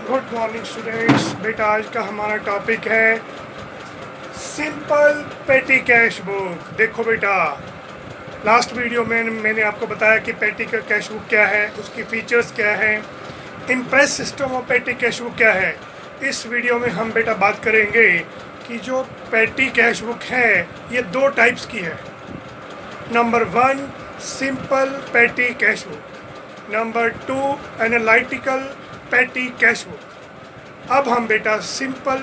Good morning students. बेटा आज का हमारा टॉपिक है सिंपल पेटी कैश बुक। देखो बेटा, लास्ट वीडियो में मैंने आपको बताया कि पेटी का कैश बुक क्या है, उसकी फीचर्स क्या है, इम्प्रेस सिस्टम ऑफ पेटी कैश बुक क्या है। इस वीडियो में हम बेटा बात करेंगे कि जो पेटी कैश बुक है ये दो टाइप्स की है। Number 1 simple petty cash book, number 2 analytical पेटी कैश बुक। अब हम बेटा सिंपल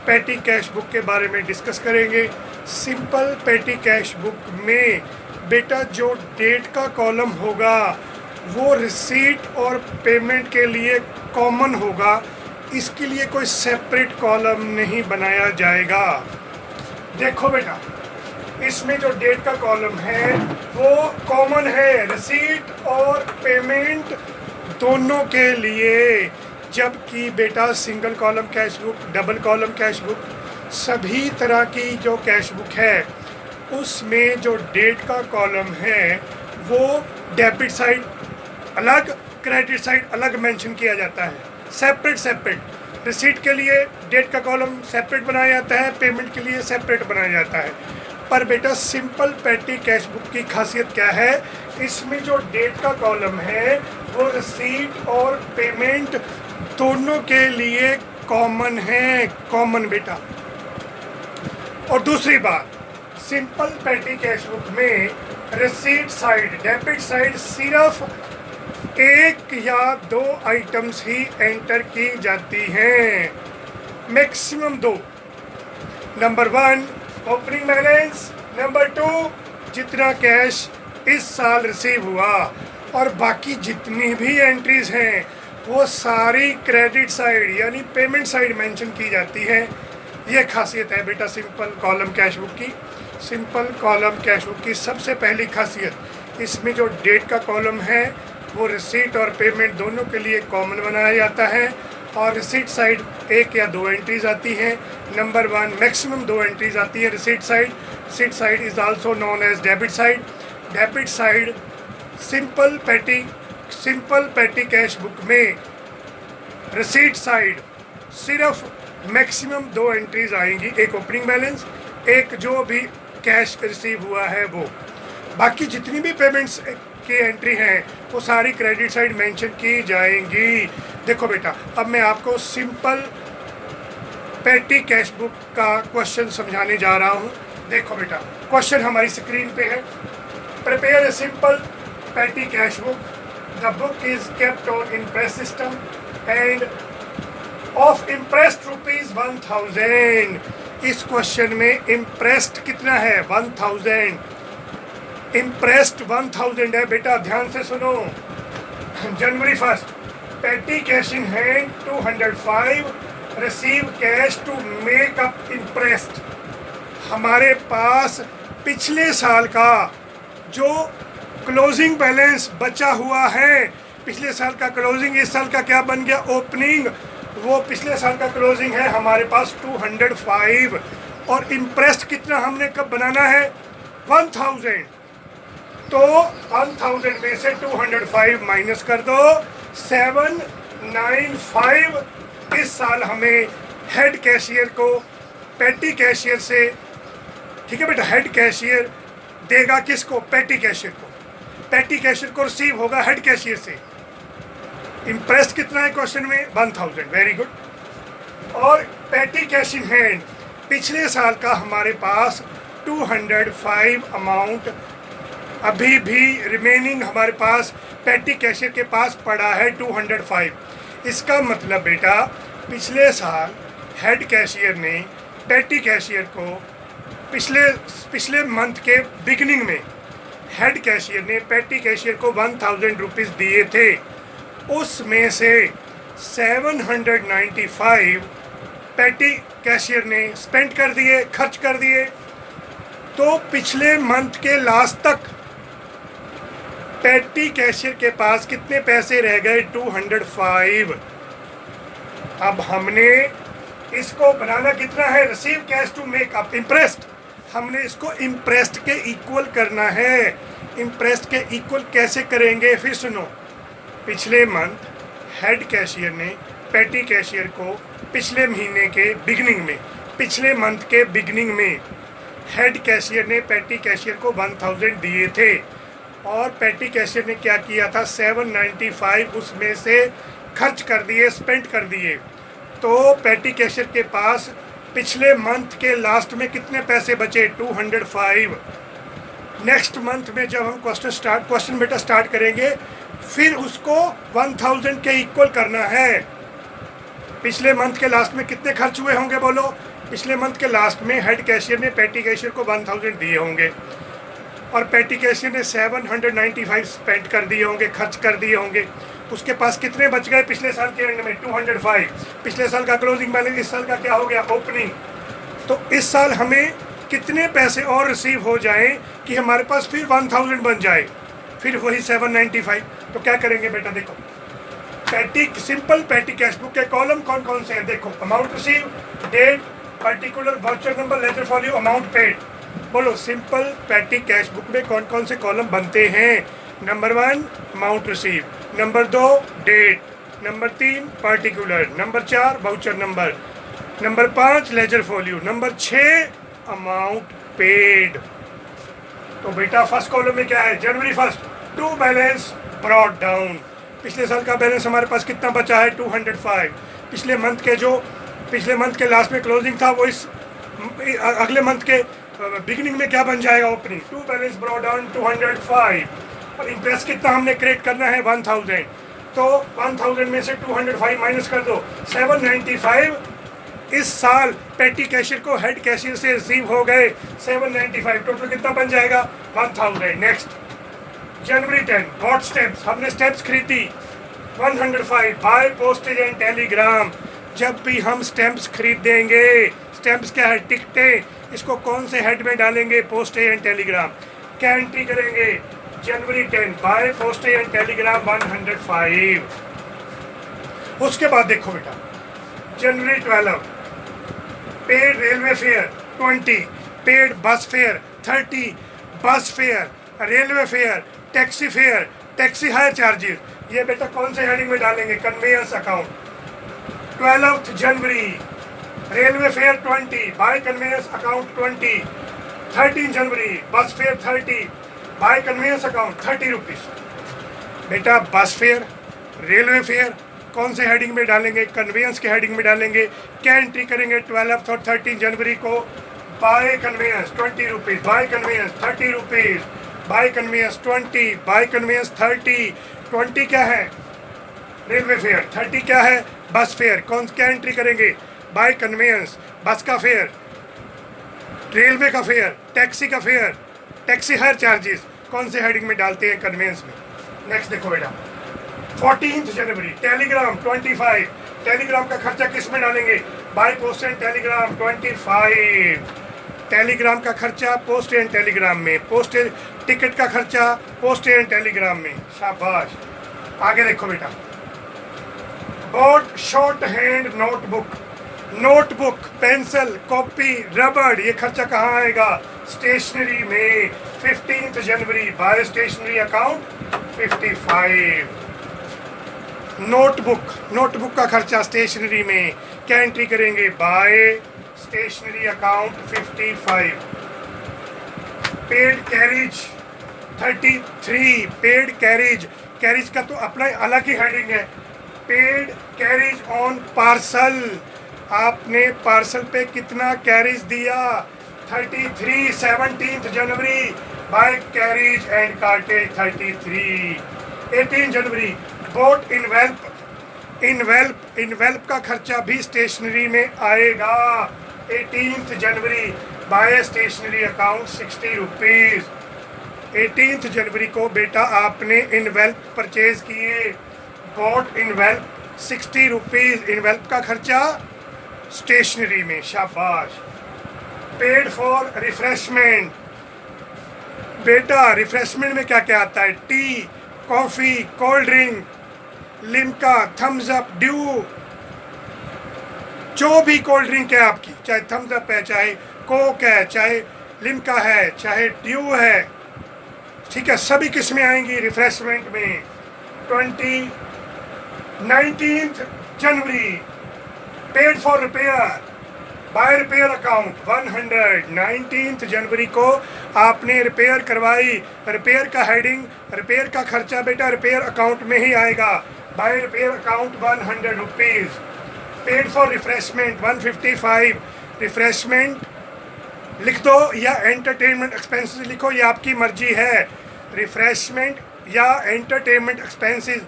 पेटी कैश बुक के बारे में डिस्कस करेंगे। सिंपल पेटी कैश बुक में बेटा जो डेट का कॉलम होगा वो रिसीट और पेमेंट के लिए कॉमन होगा, इसके लिए कोई सेपरेट कॉलम नहीं बनाया जाएगा। देखो बेटा, इसमें जो डेट का कॉलम है वो कॉमन है रिसीट और पेमेंट दोनों के लिए, जबकि बेटा single column cash book, double column cash book, सभी तरह की जो कैश बुक है उसमें जो डेट का कॉलम है वो डेबिट साइड अलग, क्रेडिट साइड अलग मेंशन किया जाता है, सेपरेट। रिसीट के लिए डेट का कॉलम सेपरेट बनाया जाता है, पेमेंट के लिए सेपरेट बनाया जाता है। पर बेटा सिंपल पेटी कैश बुक की खासियत क्या है, इसमें जो डेट का कॉलम है वो रिसीट और पेमेंट दोनों के लिए कॉमन है, कॉमन बेटा। और दूसरी बात, सिंपल पेटी कैश बुक में रिसीट साइड, डेबिट साइड सिर्फ एक या दो आइटम्स ही एंटर की जाती हैं, maximum 2। Number 1 opening balance, number 2 जितना कैश इस साल रिसीव हुआ, और बाकी जितनी भी एंट्रीज हैं वो सारी क्रेडिट साइड यानी पेमेंट साइड मेंशन की जाती है। ये खासियत है बेटा सिंपल कॉलम कैश बुक की। सिंपल कॉलम कैश बुक की सबसे पहली खासियत, इसमें जो डेट का कॉलम है वो रिसीट और पेमेंट दोनों के लिए कॉमन बनाया जाता है, और रिसीट साइड एक या दो एंट्रीज आती हैं। नंबर 1 मैक्सिमम 2 एंट्रीज आती है receipt side. Receipt side is also known as debit side. Debit side simple petty cash book में रिसीट साइड सिर्फ मैक्सिमम 2 एंट्रीज आएंगी, एक ओपनिंग बैलेंस, एक जो भी कैश रिसीव हुआ है वो। बाकी जितनी भी पेमेंट्स की एंट्री हैं वो सारी क्रेडिट साइड मेंशन की जाएंगी। देखो बेटा, अब मैं आपको सिंपल पेटी कैश बुक का क्वेश्चन समझाने जा रहा हूँ। देखो बेटा, क्वेश्चन हमारी स्क्रीन पे है। Prepare a simple petty cash book, the book is kept on impress system end of impressed ₹1000। इस क्वेश्चन में इम्प्रेस्ड कितना है? 1000। इम्प्रेस्ड 1000 है बेटा, ध्यान से सुनो। जनवरी 1 petty cash in hand 205, receive cash to make up imprest. हमारे पास पिछले साल का जो क्लोजिंग बैलेंस बचा हुआ है, पिछले साल का क्लोजिंग इस साल का क्या बन गया? ओपनिंग। वो पिछले साल का क्लोजिंग है हमारे पास 205, और इम्प्रेस्ड कितना हमने कब बनाना है? 1000। तो 1000 में से 205 माइनस कर दो, 795। इस साल हमें हेड कैशियर को पेटी कैशियर से, ठीक है बेटा, हेड कैशियर देगा किसको? पेटी कैशियर को। पेटी कैशियर को रिसीव होगा हेड कैशियर से। इम्प्रेस्ड कितना है क्वेश्चन में? 1000। Very good. और पेटी कैश इन हैंड पिछले साल का हमारे पास 205 अमाउंट अभी भी रिमेनिंग हमारे पास पेटी कैशियर के पास पड़ा है 205। इसका मतलब बेटा पिछले साल हेड कैशियर ने पेटी कैशियर को पिछले मंथ के बिगिनिंग में हेड कैशियर ने पेटी कैशियर को 1000 रुपीज़ दिए थे। उसमें से 795 पेटी कैशियर ने स्पेंड कर दिए, खर्च कर दिए। तो पिछले मंथ के लास्ट तक पेटी कैशियर के पास कितने पैसे रह गए? 205। अब हमने इसको बनाना कितना है? Receive cash to make up imprest. हमने इसको इम्प्रेस्ड के इक्वल करना है। इम्प्रेस्ड के इक्वल कैसे करेंगे? फिर सुनो, पिछले मंथ हेड कैशियर ने पेटी कैशियर को पिछले महीने के बिगनिंग में, पिछले मंथ के बिगनिंग में हेड कैशियर ने पेटी कैशियर को 1000 दिए थे और पेटी कैशियर ने क्या किया था, 795 उसमें से खर्च कर दिए, स्पेंड कर दिए। तो पेटी कैशियर के पास पिछले मंथ के लास्ट में कितने पैसे बचे, 205। नेक्स्ट मंथ में जब हम क्वेश्चन बेटा स्टार्ट करेंगे, फिर उसको 1000 के इक्वल करना है। पिछले मंथ के लास्ट में कितने खर्च हुए होंगे बोलो, पिछले मंथ के लास्ट में हेड कैशियर ने पेटी कैशियर को 1000 दिए होंगे और पेटी कैशियर ने 795 स्पेंड कर दिए होंगे, खर्च कर दिए होंगे। उसके पास कितने बच गए पिछले साल के एंड में, 205। पिछले साल का क्लोजिंग बैलेंस इस साल का क्या हो गया, ओपनिंग। तो इस साल हमें कितने पैसे और रिसीव हो जाएं कि हमारे पास फिर 1000 बन जाए, फिर वही 795। तो क्या करेंगे बेटा, देखो पेटी, सिंपल पेटी कैश बुक के कॉलम कौन कौन से हैं, देखो amount receive, date, particular, voucher number, ledger folio, amount paid. बोलो सिंपल पेटी कैश बुक में कौन कौन से कॉलम बनते हैं। Number 1 amount receive, number 2 date, number 3 particular, number 4 voucher number, number 5 ledger folio, number 6 amount paid. तो बेटा first column में क्या है, जनवरी 1 टू बैलेंस ब्रॉट डाउन। पिछले साल का बैलेंस हमारे पास कितना बचा है, 205। पिछले मंथ के लास्ट में क्लोजिंग था, वो इस अगले मंथ के बिगिनिंग में क्या बन जाएगा, opening. To balance brought down 205 और इंटरेस्ट कितना हमने क्रिएट करना है, 1000। तो 1000 में से 205 माइनस कर दो, 795 इस साल पेटी कैशियर को हेड कैशियर से रिसीव हो गए, 795। टोटल कितना बन जाएगा, 1000। नेक्स्ट जनवरी 10 व्हाट स्टेप्स, हमने स्टेप्स खरीदी 105 बाय पोस्टेज एंड टेलीग्राम। जब भी हम स्टैंप्स खरीदेंगे, स्टैंप्स क्या है, टिकटें, इसको कौन से हेड में डालेंगे, पोस्टेज एंड टेलीग्राम। क्या एंट्री करेंगे, जनवरी 10 बाय पोस्टेज एंड टेलीग्राम 105। उसके बाद देखो बेटा जनवरी 12 paid railway fare 20, paid bus fare 30, bus fare, railway fare, taxi fare, taxi hire charges. ये बेटा कौन से हेडिंग में डालेंगे, कन्वेयंस अकाउंट। 12 जनवरी railway fare 20 by conveyance account 20। 13 जनवरी bus fare 30 by conveyance account 30 rupees. बेटा बस फेयर, रेलवे फेयर कौन से हेडिंग में डालेंगे, कन्वेयंस के हेडिंग में डालेंगे। क्या एंट्री करेंगे 12 और 13 जनवरी को, by conveyance 20 rupees, by conveyance 30 rupees, by conveyance 20, by conveyance 30। 20 क्या है, रेलवे फेयर, 30 क्या है, बस फेयर। कौन क्या एंट्री करेंगे, बाय कन्वेयंस, बस का फेयर, रेलवे का फेयर, टैक्सी का फेयर, टैक्सी हायर चार्जेस कौन से हेडिंग में डालते हैं, कन्वेयंस में। नेक्स्ट देखो बेटा 14 जनवरी टेलीग्राम 25, टेलीग्राम का खर्चा किस में डालेंगे, by post and Telegram 25। Telegram का खर्चा पोस्ट एंड टेलीग्राम में, पोस्ट टिकट का खर्चा पोस्ट एंड टेलीग्राम में। शाबाश। आगे देखो बेटा board shorthand notebook, notebook, pencil, copy, रबड़, ये खर्चा कहाँ आएगा, स्टेशनरी में। 15 जनवरी by stationery account 55। Notebook, notebook का खर्चा स्टेशनरी में। क्या एंट्री करेंगे, by stationery account 55। Paid carriage 33, paid carriage, carriage का तो अपना अलग ही हेडिंग है। पेड कैरिज ऑन पार्सल, आपने पार्सल पे कितना कैरिज दिया, 33। 17 जनवरी by carriage and cartage 33। 18 January boat envelope, envelope का खर्चा भी स्टेशनरी में आएगा। 18 जनवरी बाय स्टेशनरी अकाउंट 60 रुपीज़। 18 जनवरी को बेटा आपने इनवेल्प परचेज किए, बोट इनवेल्प 60 रुपीज़, इनवेल्प का खर्चा स्टेशनरी में। शाबाश। पेड फॉर रिफ्रेशमेंट, बेटा रिफ्रेशमेंट में क्या क्या आता है, tea, coffee, cold drink, Limca, Thums Up, Dew, जो भी कोल्ड ड्रिंक है आपकी, चाहे थम्स अप है, चाहे कोक है, चाहे लिम्का है, चाहे ड्यू है, ठीक है, सभी किस्में आएंगी रिफ्रेशमेंट में। 19 जनवरी paid for repair by repair account 119 जनवरी को आपने रिपेयर करवाई। रिपेयर का हेडिंग, रिपेयर का खर्चा बेटा रिपेयर अकाउंट में ही आएगा। By repair account 100 rupees. Paid for refreshment 155। Refreshment लिख दो या एंटरटेनमेंट एक्सपेंसेस लिखो, ये आपकी मर्जी है। रिफ्रेशमेंट या एंटरटेनमेंट एक्सपेंसेस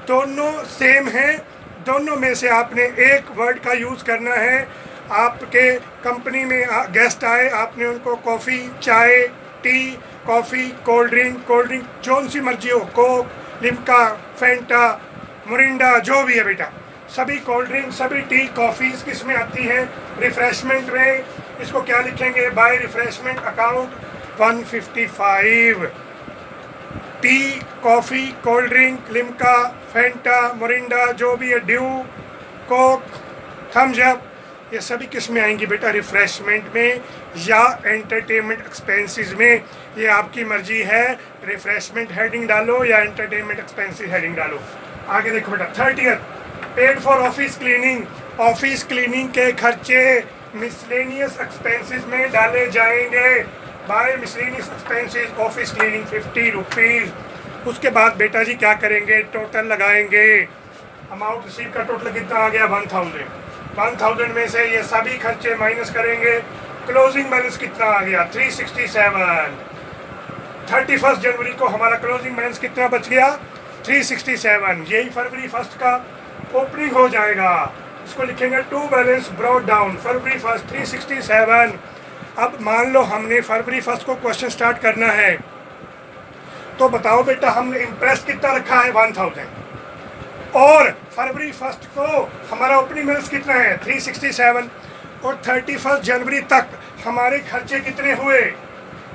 दोनों सेम हैं, दोनों में से आपने एक वर्ड का यूज़ करना है। आपके कंपनी में गेस्ट आए, आपने उनको कॉफ़ी, चाय, टी, कॉफ़ी, कोल्ड ड्रिंक जो सी मर्जी हो, कोक, लिम्का, फेंटा, मोरिंडा, जो भी है बेटा, सभी कोल्ड ड्रिंक, सभी टी, कॉफ़ीज़ किस में आती हैं? रिफ़्रेशमेंट में। इसको क्या लिखेंगे? By refreshment account 155। Tea, coffee, cold drink, Limca, Fanta, Mirinda, जो भी है, ड्यू, कोक, थम्स अप, ये सभी किस में आएंगी बेटा? रिफ़्रेशमेंट में या एंटरटेनमेंट एक्सपेंसेस में, ये आपकी मर्जी है। रिफ़्रेशमेंट हेडिंग डालो या एंटरटेनमेंट एक्सपेंसेस हेडिंग डालो। आगे देखो बेटा, 30th paid for office cleaning. Office cleaning के खर्चे मिसलेनियस एक्सपेंसेस में डाले जाएंगे। By miscellaneous expenses office cleaning 50 rupees. उसके बाद बेटा जी क्या करेंगे? टोटल लगाएंगे। अमाउंट रिसीव का टोटल कितना आ गया? 1000 में से ये सभी खर्चे माइनस करेंगे। क्लोजिंग बैलेंस कितना आ गया? 367। 31 जनवरी को हमारा क्लोजिंग बैलेंस कितना बच गया? 367। यही फरवरी 1 का ओपनिंग हो जाएगा। इसको लिखेंगे टू बैलेंस ब्रॉट डाउन फरवरी 1 367। अब मान लो हमने फरवरी 1 को क्वेश्चन स्टार्ट करना है, तो बताओ बेटा हमने इम्प्रेस कितना रखा है? 1000। और फरवरी 1 को हमारा ओपनिंग बैलेंस कितना है? 367। और 31 जनवरी तक हमारे खर्चे कितने हुए?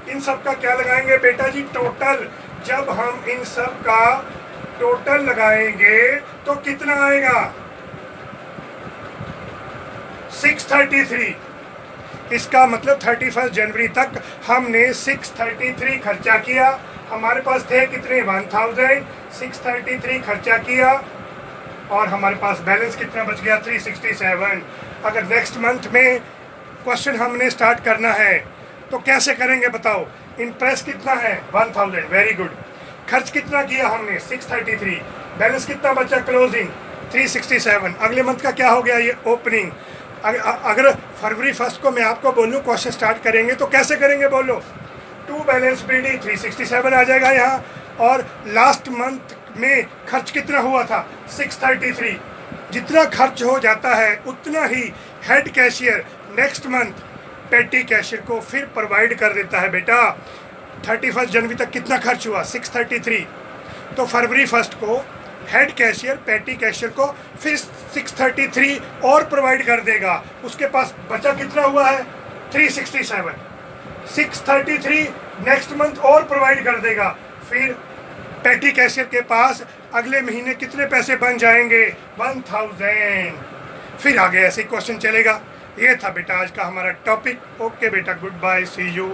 इन सब का क्या लगाएंगे बेटा जी? टोटल। जब हम इन सब का टोटल लगाएंगे तो कितना आएगा? 633। इसका मतलब 31 जनवरी तक हमने 633 खर्चा किया। हमारे पास थे कितने? 1000। 633 खर्चा किया और हमारे पास बैलेंस कितना बच गया? 367। अगर नेक्स्ट मंथ में क्वेश्चन हमने स्टार्ट करना है तो कैसे करेंगे बताओ? इंटरेस्ट कितना है? 1000। Very good. खर्च कितना किया हमने? 633। बैलेंस कितना बचा? क्लोजिंग 367। अगले मंथ का क्या हो गया? ये ओपनिंग। अगर फरवरी 1 को मैं आपको बोलूँ क्वेश्चन स्टार्ट करेंगे तो कैसे करेंगे बोलो? टू बैलेंस बीडी 367 आ जाएगा यहाँ। और लास्ट मंथ में खर्च कितना हुआ था? 633। जितना खर्च हो जाता है उतना ही हेड कैशियर नेक्स्ट मंथ पेटी कैशियर को फिर प्रोवाइड कर देता है बेटा। 31 जनवरी तक कितना खर्च हुआ? 633। तो फरवरी 1 को हेड कैशियर पेटी कैशियर को फिर 633 और प्रोवाइड कर देगा। उसके पास बचा कितना हुआ है? 367। 633 नेक्स्ट मंथ और प्रोवाइड कर देगा। फिर पेटी कैशियर के पास अगले महीने कितने पैसे बन जाएंगे? 1000। फिर आगे ऐसे क्वेश्चन चलेगा। ये था बेटा आज का हमारा टॉपिक। ओके बेटा, गुड बाय, सी यू।